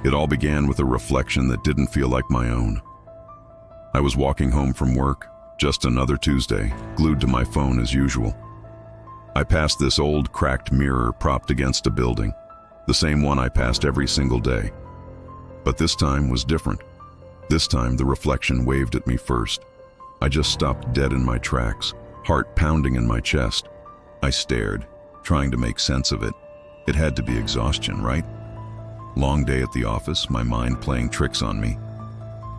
It all began with a reflection that didn't feel like my own. I was walking home from work, just another Tuesday, glued to my phone as usual. I passed this old, cracked mirror propped against a building, the same one I passed every single day. But this time was different. This time the reflection waved at me first. I just stopped dead in my tracks, heart pounding in my chest. I stared, trying to make sense of it. It had to be exhaustion, right? Long day at the office, my mind playing tricks on me.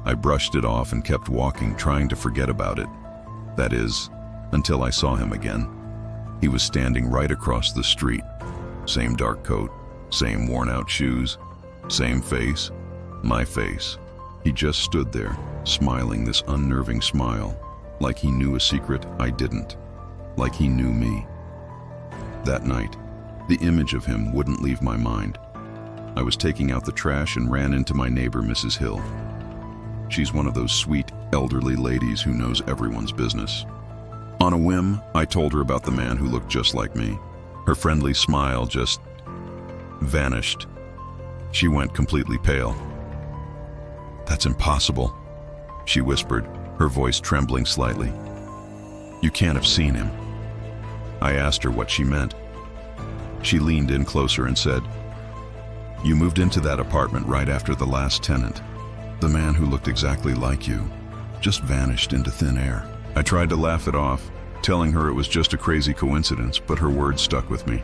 I brushed it off and kept walking, trying to forget about it. That is, until I saw him again. He was standing right across the street. Same dark coat, same worn-out shoes, same face, my face. He just stood there, smiling this unnerving smile, like he knew a secret I didn't, like he knew me. That night, the image of him wouldn't leave my mind. I was taking out the trash and ran into my neighbor, Mrs. Hill. She's one of those sweet, elderly ladies who knows everyone's business. On a whim, I told her about the man who looked just like me. Her friendly smile just vanished. She went completely pale. "That's impossible," she whispered, her voice trembling slightly. "You can't have seen him." I asked her what she meant. She leaned in closer and said, "You moved into that apartment right after the last tenant. The man who looked exactly like you just vanished into thin air." I tried to laugh it off, telling her it was just a crazy coincidence, but her words stuck with me.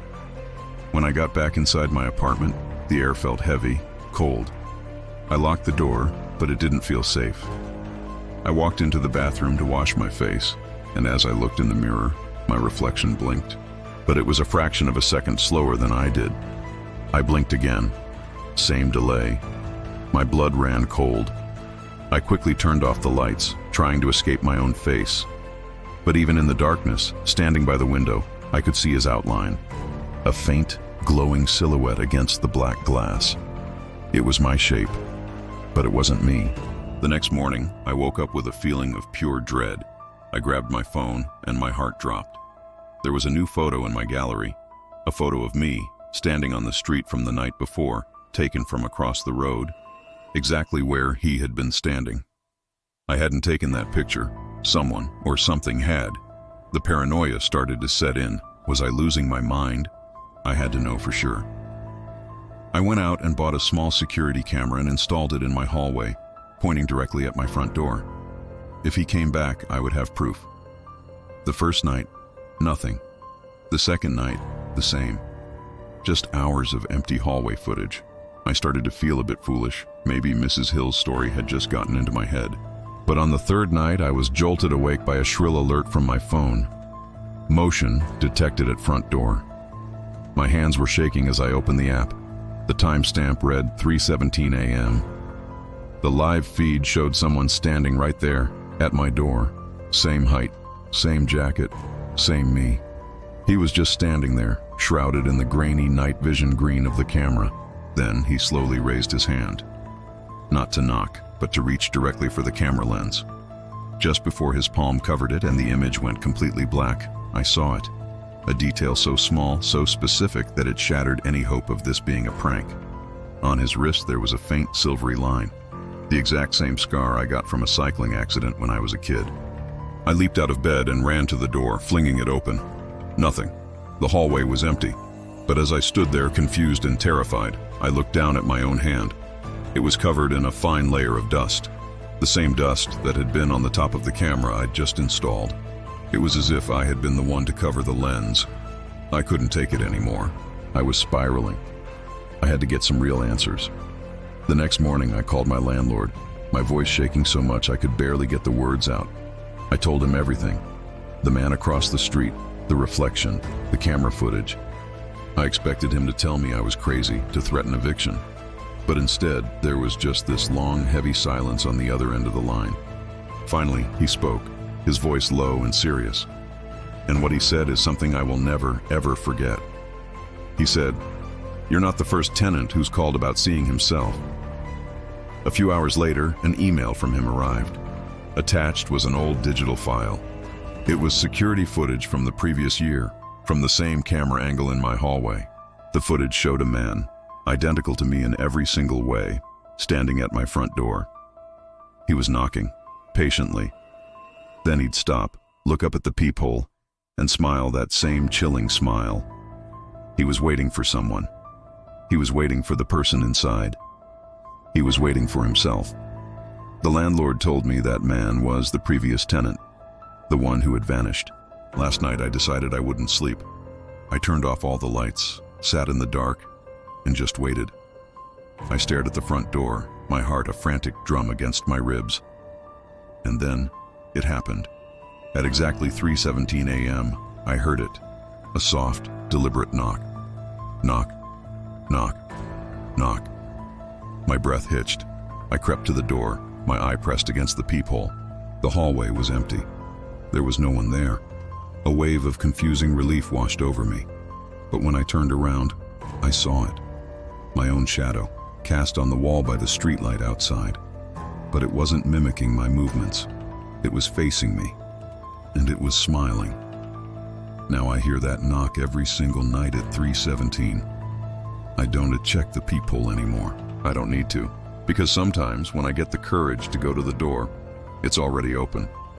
When I got back inside my apartment, the air felt heavy, cold. I locked the door, but it didn't feel safe. I walked into the bathroom to wash my face, and as I looked in the mirror, my reflection blinked. But it was a fraction of a second slower than I did. I blinked again. Same delay. My blood ran cold. I quickly turned off the lights, trying to escape my own face. But even in the darkness, standing by the window, I could see his outline. A faint, glowing silhouette against the black glass. It was my shape, but it wasn't me. The next morning, I woke up with a feeling of pure dread. I grabbed my phone, and my heart dropped. There was a new photo in my gallery, a photo of me, standing on the street from the night before, taken from across the road, exactly where he had been standing. I hadn't taken that picture. Someone or something had. The paranoia started to set in. Was I losing my mind? I had to know for sure. I went out and bought a small security camera and installed it in my hallway, pointing directly at my front door. If he came back, I would have proof. The first night, nothing. The second night, the same. Just hours of empty hallway footage. I started to feel a bit foolish. Maybe Mrs. Hill's story had just gotten into my head. But on the third night, I was jolted awake by a shrill alert from my phone. Motion detected at front door. My hands were shaking as I opened the app. The timestamp read 3:17 a.m. The live feed showed someone standing right there, at my door. Same height, same jacket, same me. He was just standing there, shrouded in the grainy night vision green of the camera. Then he slowly raised his hand. Not to knock, but to reach directly for the camera lens. Just before his palm covered it and the image went completely black, I saw it. A detail so small, so specific that it shattered any hope of this being a prank. On his wrist there was a faint silvery line, the exact same scar I got from a cycling accident when I was a kid. I leaped out of bed and ran to the door, flinging it open. Nothing. The hallway was empty. But as I stood there confused and terrified, I looked down at my own hand. It was covered in a fine layer of dust, the same dust that had been on the top of the camera I'd just installed. It was as if I had been the one to cover the lens. I couldn't take it anymore. I was spiraling. I had to get some real answers. The next morning, I called my landlord, my voice shaking so much I could barely get the words out. I told him everything. The man across the street, the reflection, the camera footage. I expected him to tell me I was crazy, to threaten eviction. But instead, there was just this long, heavy silence on the other end of the line. Finally, he spoke, his voice low and serious. And what he said is something I will never, ever forget. He said, "You're not the first tenant who's called about seeing himself." A few hours later, an email from him arrived. Attached was an old digital file. It was security footage from the previous year, from the same camera angle in my hallway. The footage showed a man, identical to me in every single way, standing at my front door. He was knocking, patiently. Then he'd stop, look up at the peephole, and smile that same chilling smile. He was waiting for someone. He was waiting for the person inside. He was waiting for himself. The landlord told me that man was the previous tenant, the one who had vanished. Last night I decided I wouldn't sleep. I turned off all the lights, sat in the dark, and just waited. I stared at the front door, my heart a frantic drum against my ribs. And then, it happened. At exactly 3:17 a.m., I heard it. A soft, deliberate knock. Knock, knock, knock. My breath hitched. I crept to the door, my eye pressed against the peephole. The hallway was empty. There was no one there. A wave of confusing relief washed over me. But when I turned around, I saw it. My own shadow, cast on the wall by the streetlight outside. But it wasn't mimicking my movements. It was facing me. And it was smiling. Now I hear that knock every single night at 3:17. I don't check the peephole anymore. I don't need to. Because sometimes when I get the courage to go to the door, it's already open.